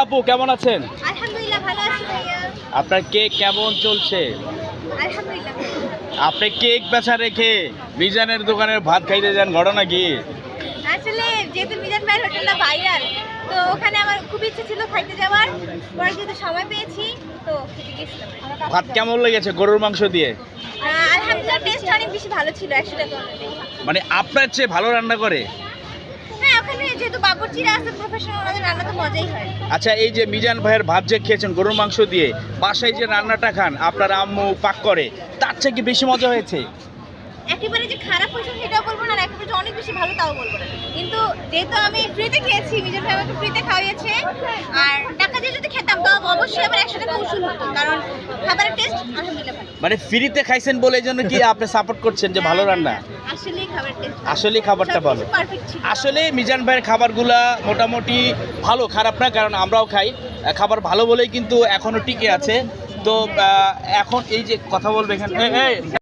আপু কেমন আছেন? আলহামদুলিল্লাহ ভালো আছি ভাইয়া। আপনার কেক কেমন চলছে? আলহামদুলিল্লাহ। আপনি কেক বেচা রেখে মিজানের দোকানের ভাত খাইতে যান, ঘটনা কি? আসলে যেহেতু মিজান ভাইয়ের হোটেলটা ভাইরাল, তো ওখানে আমার খুব ইচ্ছে ছিল খাইতে যাওয়ার। পরে যেহেতু সময় পেয়েছি তো খেতে গেছিলাম। ভাত কেমন লেগেছে গরুর মাংস দিয়ে? আলহামদুলিল্লাহ টেস্ট অনেক বেশি ভালো ছিল 100 টাকা। মানে আপনার চেয়ে ভালো রান্না করে? হ্যাঁ, ওখানে যেহেতু বাবুর্চিরা আছে প্রফেশনাল, ওনাদের রান্না তো মজাই হয়। আচ্ছা, এই যে মিজান ভাইয়ের ভাত যে খেয়েছেন গরুর মাংস দিয়ে, বাসায় যে রান্নাটা খান আপনার আম্মু পাক করে, তার চেয়ে কি বেশি মজা হয়েছে? একেবারে যে খারাপ হয়েছে সেটাও বলবো না, আর একেবারে যে অনেক বেশি ভালো তাও বলবো না। কিন্তু যেহেতু আমি ফ্রিতে খেয়েছি, মিজান ভাই আমাকে ফ্রিতে খাওয়িয়েছে, আর টাকা দিয়ে যদি খেতাম তো অবশ্যই আবার 100 টাকা উসুল হতো, কারণ খাবারের টেস্ট আলহামদুলিল্লাহ ভালো। মানে ফ্রিতে খাইছেন বলে এই জন্য কি আপনি সাপোর্ট করছেন যে ভালো রান্না? আসলেই খাবারের টেস্ট, আসলেই খাবারটা ভালো। পারফেক্ট ছিল। আসলে মিজান ভাইয়ের খাবারগুলা মোটামুটি ভালো, খারাপ না, কারণ আমরাও খাই। খাবার ভালো বলেই কিন্তু এখনো টিকে আছে। তো এখন এই যে কথা বলবে এখানে